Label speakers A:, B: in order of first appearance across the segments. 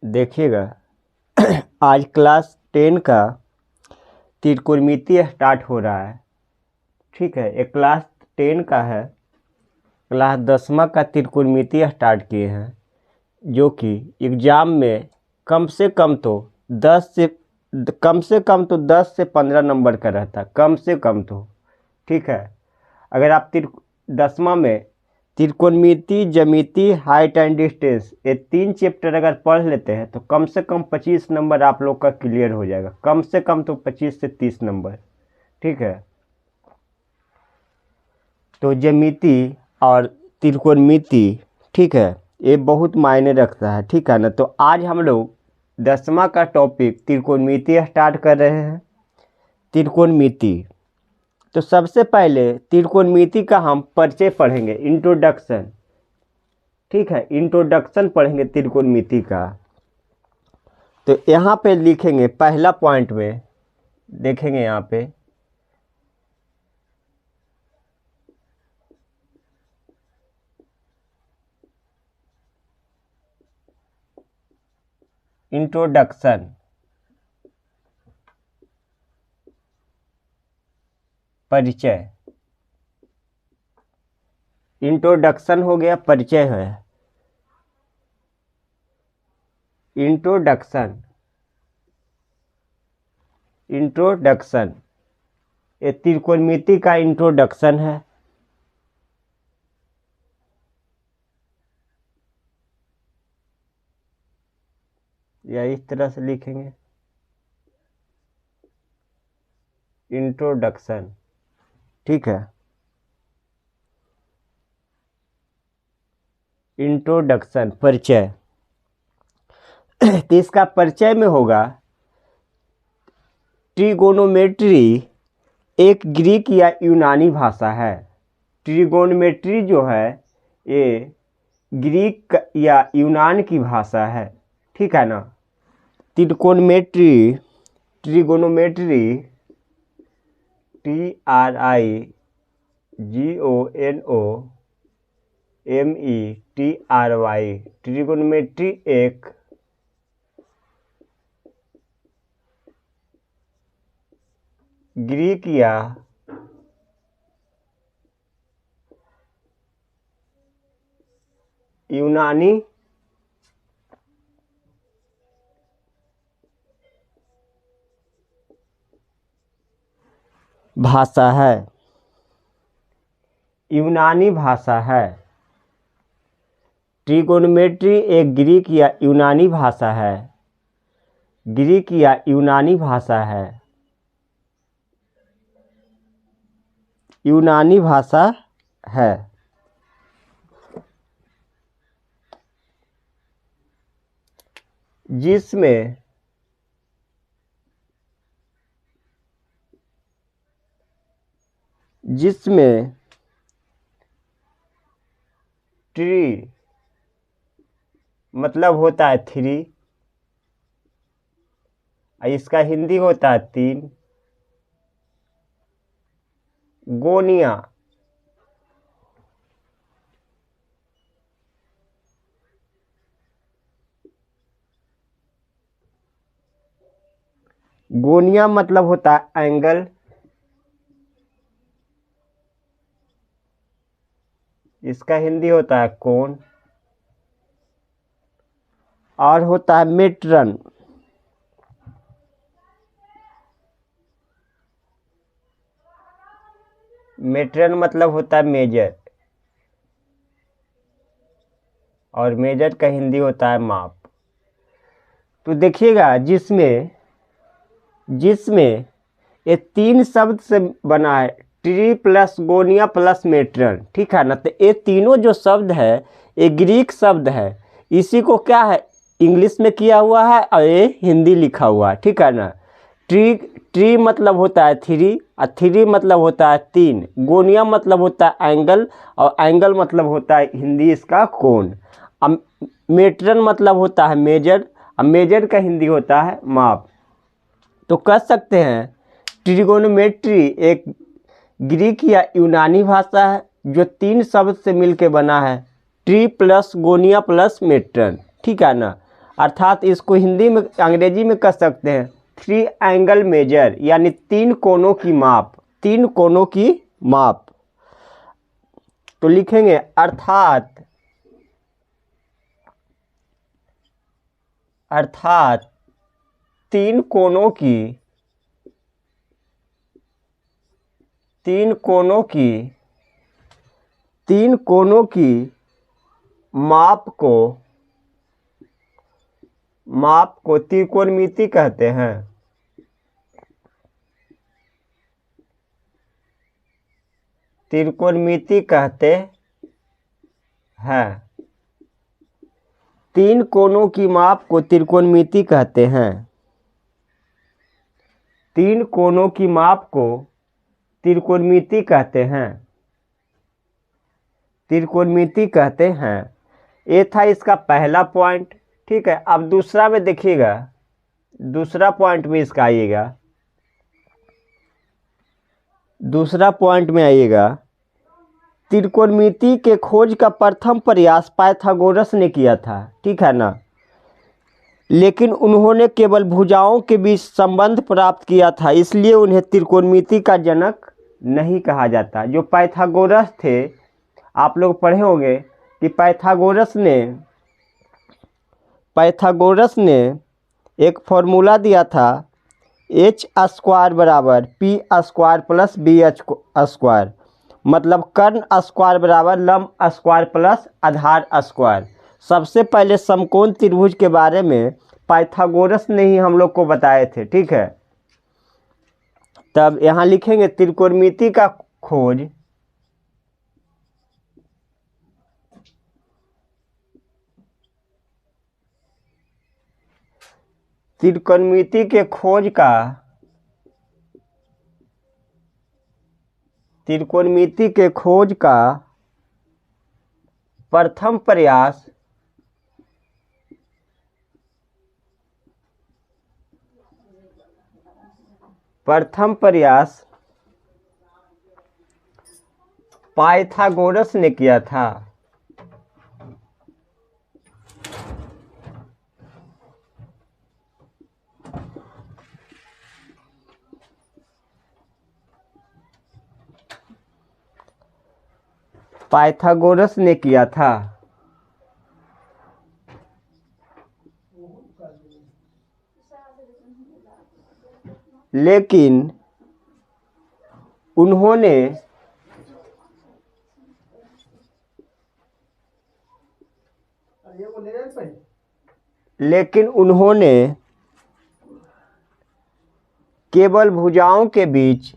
A: देखिएगा आज क्लास 10 का त्रिकोणमिति स्टार्ट हो रहा है। ठीक है, एक क्लास 10 का है, क्लास 10वां का त्रिकोणमिति स्टार्ट किए हैं, जो कि एग्ज़ाम में कम से कम तो 10 से 15 नंबर का रहता, कम से कम तो। ठीक है, अगर आप 10वां में त्रिकोणमिति, ज्यामिति, हाइट एंड डिस्टेंस ये 3 चैप्टर अगर पढ़ लेते हैं तो कम से कम 25 नंबर आप लोग का क्लियर हो जाएगा, कम से कम तो 25 से 30 नंबर। ठीक है, तो ज्यामिति और त्रिकोणमिति, ठीक है, ये बहुत मायने रखता है। ठीक है ना, तो आज हम लोग 10वां का टॉपिक त्रिकोणमिति स्टार्ट कर रहे हैं। त्रिकोणमिति, तो सबसे पहले त्रिकोणमिति का हम परिचय पढ़ेंगे, इंट्रोडक्शन। ठीक है, इंट्रोडक्शन पढ़ेंगे त्रिकोणमिति का। तो यहाँ पे लिखेंगे, पहला पॉइंट में देखेंगे यहाँ पे इंट्रोडक्शन, परिचय। इंट्रोडक्शन हो गया, परिचय है। इंट्रोडक्शन, इंट्रोडक्शन ये त्रिकोणमिति का इंट्रोडक्शन है। या इस तरह से लिखेंगे, इंट्रोडक्शन। ठीक है, इंट्रोडक्शन, परिचय। तो इसका परिचय में होगा, ट्रिगोनोमेट्री एक ग्रीक या यूनानी भाषा है। ट्रिगोनोमेट्री जो है ये ग्रीक या यूनान की भाषा है। ठीक है ना, त्रिकोणमिति, ट्रिगोनोमेट्री, TRIGONOMETRY, ट्रिगोनोमेट्री एक ग्रीक या यूनानी भाषा है, यूनानी भाषा है। ट्रिगोनोमेट्री एक ग्रीक या यूनानी भाषा है, ग्रीक या यूनानी भाषा है, यूनानी भाषा है। जिसमें ट्री मतलब होता है 3, इसका हिंदी होता है 3। गोनिया गोनिया मतलब होता है एंगल, इसका हिंदी होता है कोण। और होता है मेट्रन, मेट्रन मतलब होता है मेजर, और मेजर का हिंदी होता है माप। तो देखिएगा, जिसमें ये 3 शब्द से बना है, ट्री प्लस गोनिया प्लस मेट्रन। ठीक है ना, तो ये तीनों जो शब्द है ये ग्रीक शब्द है। इसी को क्या है, इंग्लिश में किया हुआ है और ये हिंदी लिखा हुआ है। ठीक है ना, ट्री मतलब होता है 3, और 3 मतलब होता है 3। गोनिया मतलब होता है एंगल, और एंगल मतलब होता है हिंदी इसका कोण। अब मेट्रन मतलब होता है मेजर, और मेजर का हिंदी होता है माप। तो कह सकते हैं ट्रिगोनोमेट्री एक ग्रीक या यूनानी भाषा है जो 3 शब्द से मिलकर बना है, ट्री प्लस गोनिया प्लस मेट्रन। ठीक है ना, अर्थात इसको हिंदी में अंग्रेजी में कह सकते हैं थ्री एंगल मेजर, यानी तीन कोनों की माप, तीन कोनों की माप। तो लिखेंगे अर्थात तीन कोनों की माप को त्रिकोणमिति कहते हैं। त्रिकोणमिति कहते हैं। तीन कोनों की माप को त्रिकोणमिति कहते हैं। तीन कोनों की माप को त्रिकोणमिति कहते हैं। त्रिकोणमिति कहते हैं। ये था इसका पहला पॉइंट। ठीक है, अब दूसरा में देखिएगा, दूसरा पॉइंट में इसका आइएगा, दूसरा पॉइंट में आइएगा। त्रिकोणमिति के खोज का प्रथम प्रयास पाइथागोरस ने किया था, ठीक है ना, लेकिन उन्होंने केवल भुजाओं के बीच संबंध प्राप्त किया था, इसलिए उन्हें त्रिकोणमिति का जनक नहीं कहा जाता। जो पाइथागोरस थे, आप लोग पढ़े होंगे कि पाइथागोरस ने एक फॉर्मूला दिया था, h स्क्वायर बराबर p square plus bh square, मतलब कर्ण स्क्वायर बराबर लंब स्क्वायर प्लस आधार स्क्वायर। सबसे पहले समकोण त्रिभुज के बारे में पाइथागोरस ने ही हम लोग को बताए थे, ठीक है। तब यहाँ लिखेंगे त्रिकोणमिति का खोज, त्रिकोणमिति के खोज का प्रथम प्रयास पाइथागोरस ने किया था। पाइथागोरस ने किया था। लेकिन उन्होंने केवल भुजाओं के बीच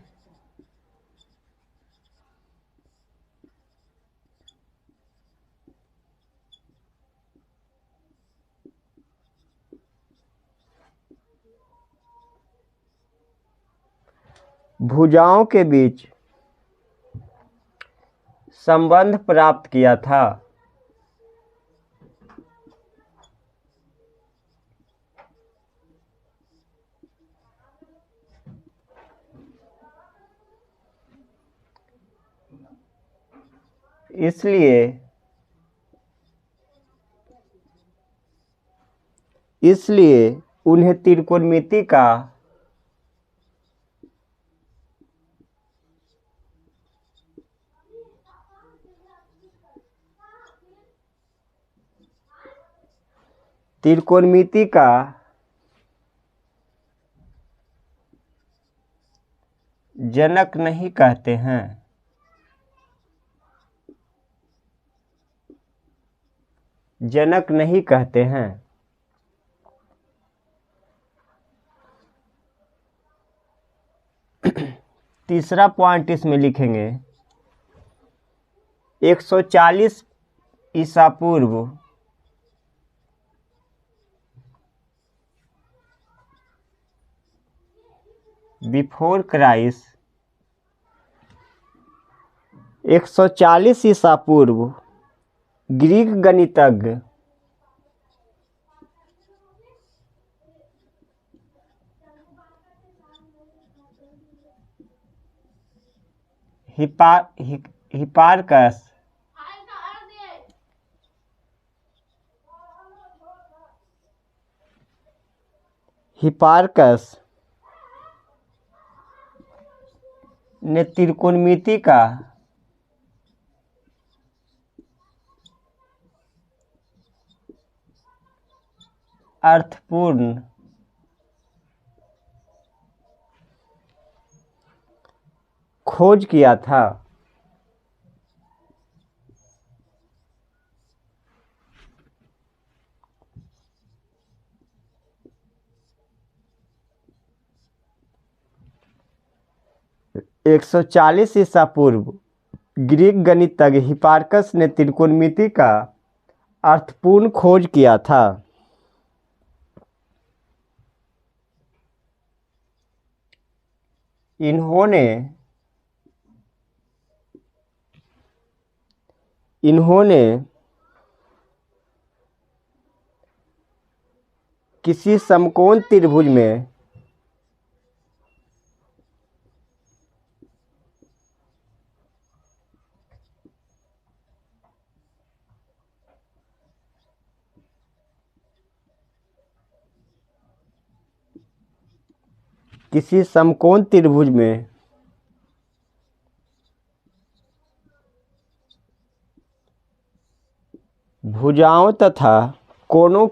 A: संबंध प्राप्त किया था। इसलिए उन्हें त्रिकोणमिति का जनक नहीं कहते हैं। जनक नहीं कहते हैं। तीसरा पॉइंट इसमें लिखेंगे 140 ईसा पूर्व बिफोर क्राइस्ट, 140 ईसा पूर्व ग्रीक गणितज्ञ हिपार्कस हिपार्कस ने त्रिकोणमिति का अर्थपूर्ण खोज किया था। एक 140 ईसा पूर्व ग्रीक गणितज्ञ हिपार्कस ने त्रिकोणमिति का अर्थपूर्ण खोज किया था। इन्होंने किसी समकोण त्रिभुज में भुजाओं तथा कोणों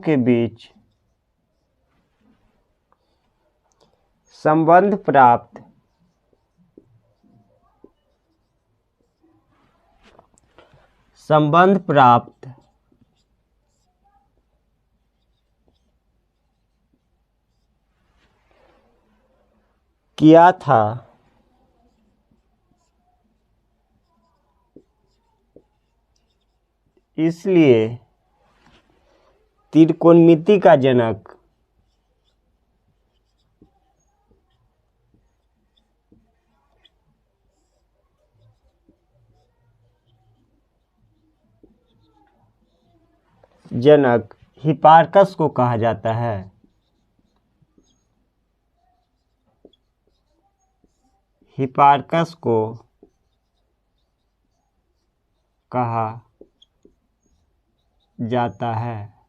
A: के बीच संबंध प्राप्त किया था। इसलिए त्रिकोणमिति का जनक हिपार्कस को कहा जाता है। हिपार्कस को कहा जाता है।